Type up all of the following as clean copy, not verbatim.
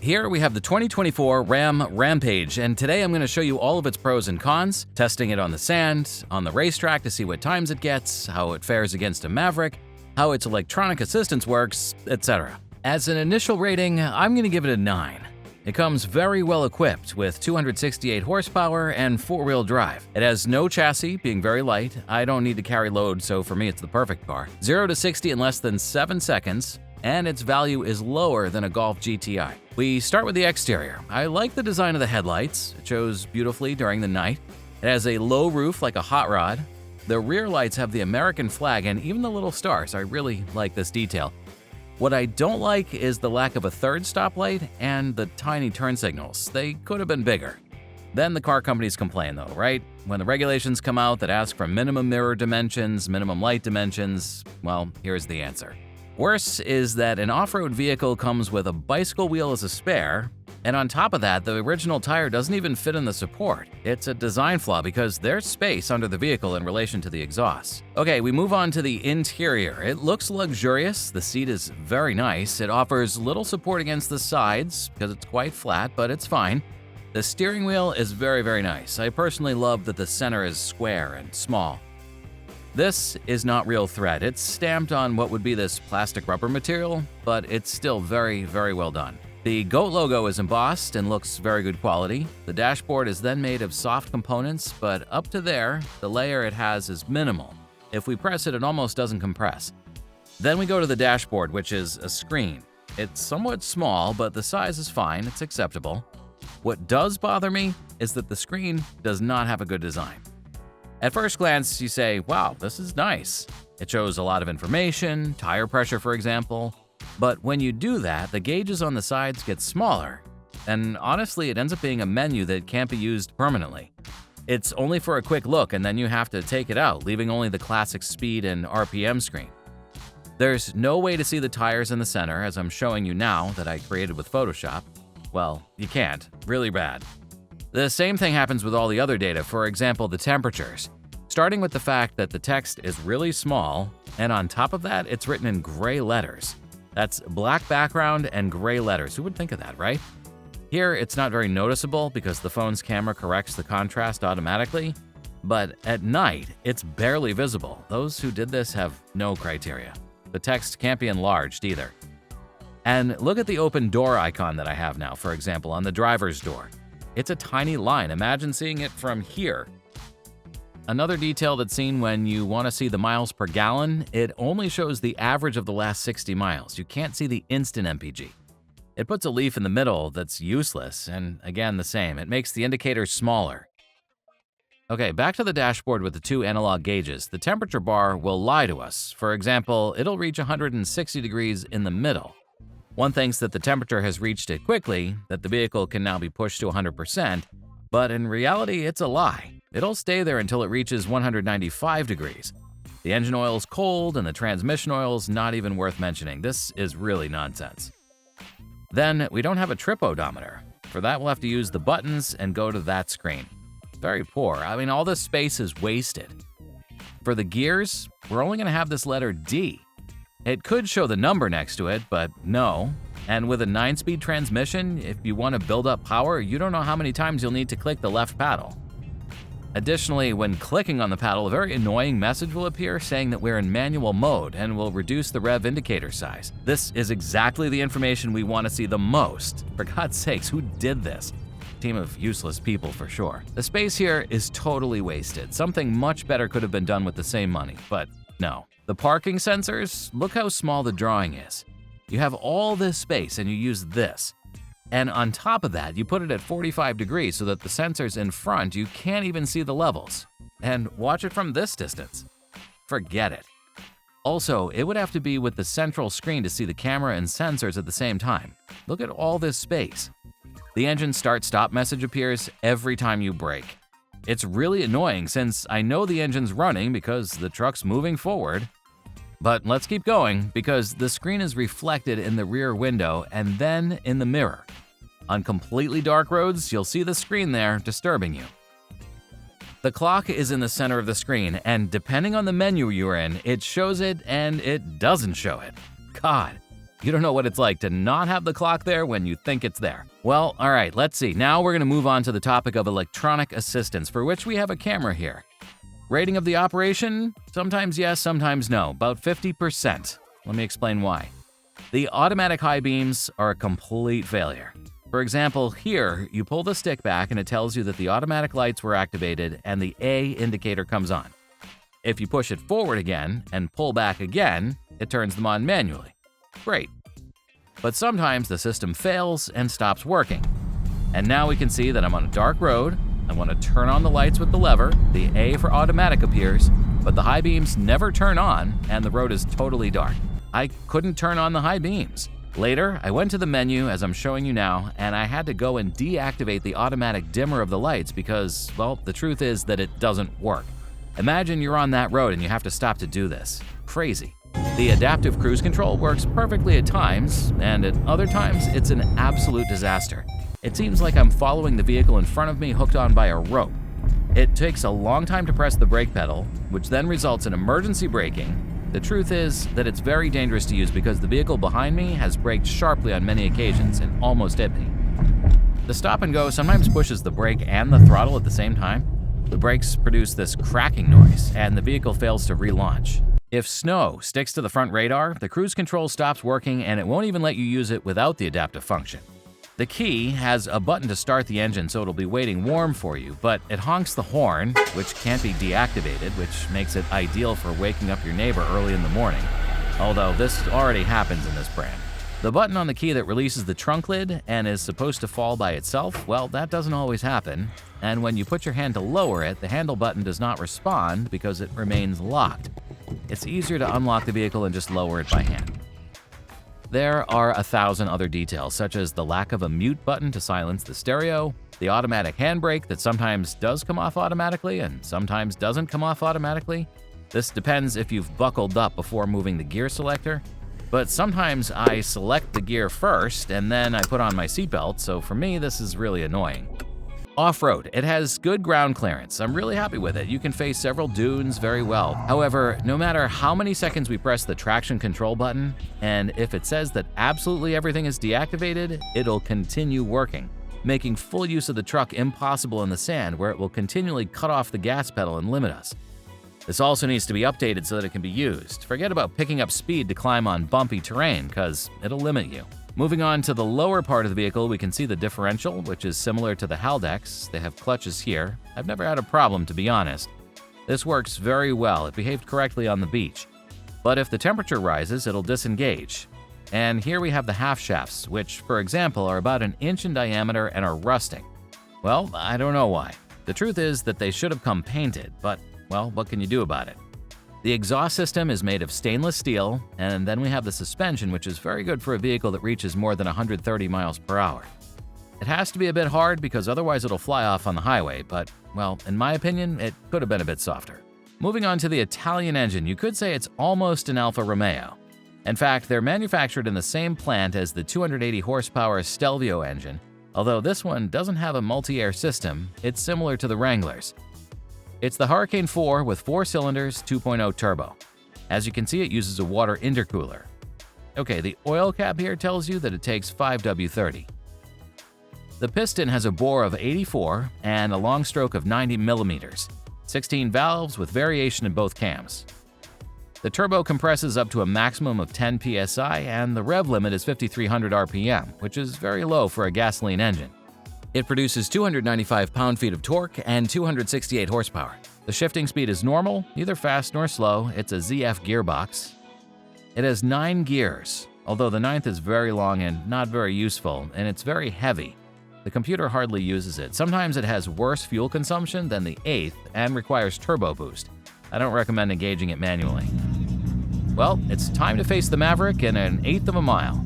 Here we have the 2024 Ram Rampage, and today I'm going to show you all of its pros and cons, testing it on the sand, on the racetrack to see what times it gets, how it fares against a Maverick, how its electronic assistance works, etc. As an initial rating, I'm going to give it a 9. It comes very well equipped with 268 horsepower and 4-wheel drive. It has no chassis, being very light. I don't need to carry load, so for me it's the perfect car. 0 to 60 in less than 7 seconds, and its value is lower than a Golf GTI. We start with the exterior. I like the design of the headlights. It shows beautifully during the night. It has a low roof like a hot rod. The rear lights have the American flag and even the little stars. I really like this detail. What I don't like is the lack of a third stoplight and the tiny turn signals. They could have been bigger. Then the car companies complain though, right? When the regulations come out that ask for minimum mirror dimensions, minimum light dimensions, well, here's the answer. Worse is that an off-road vehicle comes with a bicycle wheel as a spare, and on top of that, the original tire doesn't even fit in the support. It's a design flaw because there's space under the vehicle in relation to the exhaust. Okay, we move on to the interior. It looks luxurious, the seat is very nice, it offers little support against the sides because it's quite flat, but it's fine. The steering wheel is very nice. I personally love that the center is square and small. This is not real thread. It's stamped on what would be this plastic rubber material, but it's still very well done. The GOAT logo is embossed and looks very good quality. The dashboard is then made of soft components, but up to there, the layer it has is minimal. If we press it, it almost doesn't compress. Then we go to the dashboard, which is a screen. It's somewhat small, but the size is fine, it's acceptable. What does bother me is that the screen does not have a good design. At first glance, you say, wow, this is nice. It shows a lot of information, tire pressure for example, but when you do that, the gauges on the sides get smaller, and honestly, it ends up being a menu that can't be used permanently. It's only for a quick look and then you have to take it out, leaving only the classic speed and RPM screen. There's no way to see the tires in the center, as I'm showing you now that I created with Photoshop. Well, you can't. Really bad. The same thing happens with all the other data, for example, the temperatures. Starting with the fact that the text is really small, and on top of that, it's written in gray letters. That's black background and gray letters. Who would think of that, right? Here, it's not very noticeable because the phone's camera corrects the contrast automatically, but at night, it's barely visible. Those who did this have no criteria. The text can't be enlarged either. And look at the open door icon that I have now, for example, on the driver's door. It's a tiny line. Imagine seeing it from here. Another detail that's seen when you want to see the miles per gallon, it only shows the average of the last 60 miles. You can't see the instant MPG. It puts a leaf in the middle that's useless, and again the same. It makes the indicators smaller. Okay, back to the dashboard with the 2 analog gauges. The temperature bar will lie to us. For example, it'll reach 160 degrees in the middle. One thinks that the temperature has reached it quickly, that the vehicle can now be pushed to 100%, but in reality, it's a lie. It'll stay there until it reaches 195 degrees. The engine oil's cold and the transmission oil's not even worth mentioning. This is really nonsense. Then, we don't have a trip odometer. For that, we'll have to use the buttons and go to that screen. Very poor. I mean, all this space is wasted. For the gears, we're only going to have this letter D. It could show the number next to it, but no. And with a 9-speed transmission, if you want to build up power, you don't know how many times you'll need to click the left paddle. Additionally, when clicking on the paddle, a very annoying message will appear saying that we're in manual mode and will reduce the rev indicator size. This is exactly the information we want to see the most. For God's sakes, who did this? Team of useless people for sure. The space here is totally wasted. Something much better could have been done with the same money, but no. The parking sensors, look how small the drawing is. You have all this space and you use this. And on top of that, you put it at 45 degrees so that the sensors in front, you can't even see the levels. And watch it from this distance. Forget it. Also, it would have to be with the central screen to see the camera and sensors at the same time. Look at all this space. The engine start-stop message appears every time you brake. It's really annoying since I know the engine's running because the truck's moving forward. But let's keep going because the screen is reflected in the rear window and then in the mirror. On completely dark roads, you'll see the screen there disturbing you. The clock is in the center of the screen, and depending on the menu you're in, it shows it and it doesn't show it. God, You don't know what it's like to not have the clock there when you think it's there. Well, all right, let's see. Now we're going to move on to the topic of electronic assistance, for which we have a camera here. Rating of the operation? Sometimes yes, sometimes no, about 50%. Let me explain why. The automatic high beams are a complete failure. For example, here, you pull the stick back and it tells you that the automatic lights were activated and the A indicator comes on. If you push it forward again and pull back again, it turns them on manually. Great. But sometimes the system fails and stops working. And now we can see that I'm on a dark road. I want to turn on the lights with the lever, the A for automatic appears, but the high beams never turn on and the road is totally dark. I couldn't turn on the high beams. Later, I went to the menu as I'm showing you now, and I had to go and deactivate the automatic dimmer of the lights because, well, the truth is that it doesn't work. Imagine you're on that road and you have to stop to do this. Crazy. The adaptive cruise control works perfectly at times, and at other times it's an absolute disaster. It seems like I'm following the vehicle in front of me hooked on by a rope. It takes a long time to press the brake pedal, which then results in emergency braking. The truth is that it's very dangerous to use because the vehicle behind me has braked sharply on many occasions and almost hit me. The stop and go sometimes pushes the brake and the throttle at the same time. The brakes produce this cracking noise and the vehicle fails to relaunch. If snow sticks to the front radar, the cruise control stops working and it won't even let you use it without the adaptive function. The key has a button to start the engine so it'll be waiting warm for you, but it honks the horn, which can't be deactivated, which makes it ideal for waking up your neighbor early in the morning, although this already happens in this brand. The button on the key that releases the trunk lid and is supposed to fall by itself, well, that doesn't always happen, and when you put your hand to lower it, the handle button does not respond because it remains locked. It's easier to unlock the vehicle and just lower it by hand. There are 1,000 other details, such as the lack of a mute button to silence the stereo, the automatic handbrake that sometimes does come off automatically and sometimes doesn't come off automatically. This depends if you've buckled up before moving the gear selector, but sometimes I select the gear first and then I put on my seatbelt, so for me this is really annoying. Off-road, it has good ground clearance. I'm really happy with it. You can face several dunes very well. However, no matter how many seconds we press the traction control button, and if it says that absolutely everything is deactivated, it'll continue working, making full use of the truck impossible in the sand where it will continually cut off the gas pedal and limit us. This also needs to be updated so that it can be used. Forget about picking up speed to climb on bumpy terrain, because it'll limit you. Moving on to the lower part of the vehicle, we can see the differential, which is similar to the Haldex. They have clutches here. I've never had a problem, to be honest. This works very well. It behaved correctly on the beach. But if the temperature rises, it'll disengage. And here we have the half shafts, which, for example, are about 1 inch in diameter and are rusting. Well, I don't know why. The truth is that they should have come painted, but, well, what can you do about it? The exhaust system is made of stainless steel, and then we have the suspension, which is very good for a vehicle that reaches more than 130 miles per hour. It has to be a bit hard because otherwise it'll fly off on the highway, but, well, in my opinion, it could have been a bit softer. Moving on to the Italian engine, you could say it's almost an Alfa Romeo. In fact, they're manufactured in the same plant as the 280 horsepower Stelvio engine, although this one doesn't have a multi-air system. It's similar to the Wranglers. It's the Hurricane 4 with 4 cylinders, 2.0 turbo. As you can see, it uses a water intercooler. Okay, the oil cap here tells you that it takes 5W30. The piston has a bore of 84 and a long stroke of 90 millimeters, 16 valves with variation in both cams. The turbo compresses up to a maximum of 10 psi and the rev limit is 5,300 RPM, which is very low for a gasoline engine. It produces 295 pound-feet of torque and 268 horsepower. The shifting speed is normal, neither fast nor slow. It's a ZF gearbox. It has 9 gears, although the 9th is very long and not very useful, and it's very heavy. The computer hardly uses it. Sometimes it has worse fuel consumption than the 8th and requires turbo boost. I don't recommend engaging it manually. Well, it's time to face the Maverick in 1/8 of a mile.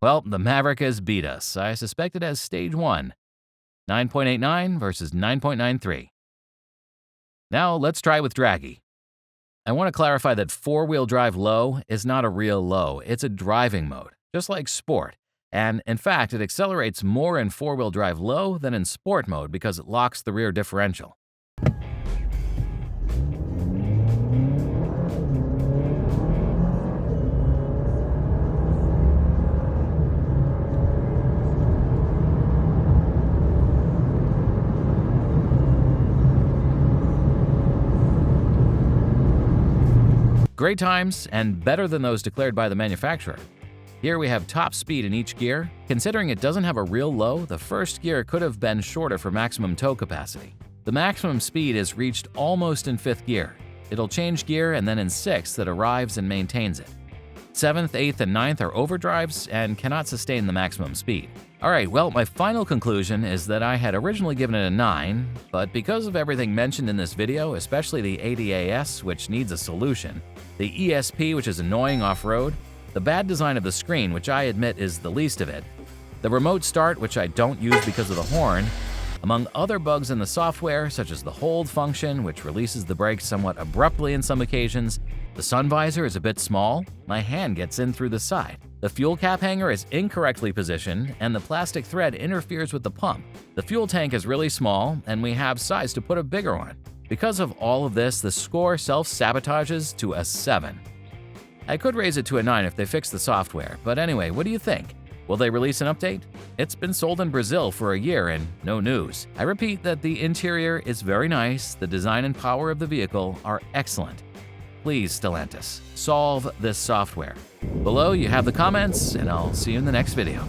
Well, the Maverick has beat us. I suspect it has stage 1. 9.89 versus 9.93. Now let's try with Draggy. I want to clarify that 4-wheel drive low is not a real low, it's a driving mode. just like Sport. And in fact, it accelerates more in four-wheel drive low than in Sport mode because it locks the rear differential. Great times, and better than those declared by the manufacturer. Here we have top speed in each gear. Considering it doesn't have a real low, the first gear could have been shorter for maximum tow capacity. The maximum speed is reached almost in 5th gear. It'll change gear and then in 6th it arrives and maintains it. 7th, 8th, and 9th are overdrives and cannot sustain the maximum speed. Alright, well, my final conclusion is that I had originally given it a 9, but because of everything mentioned in this video, especially the ADAS, which needs a solution, the ESP, which is annoying off-road, the bad design of the screen, which I admit is the least of it, the remote start, which I don't use because of the horn, among other bugs in the software, such as the hold function, which releases the brakes somewhat abruptly in some occasions, the sun visor is a bit small, my hand gets in through the side, the fuel cap hanger is incorrectly positioned, and the plastic thread interferes with the pump. The fuel tank is really small, and we have size to put a bigger one. Because of all of this, the score self-sabotages to a 7. I could raise it to a 9 if they fix the software, but anyway, what do you think? Will they release an update? It's been sold in Brazil for a year and no news. I repeat that the interior is very nice, the design and power of the vehicle are excellent. Please, Stellantis, solve this software. Below you have the comments, and I'll see you in the next video.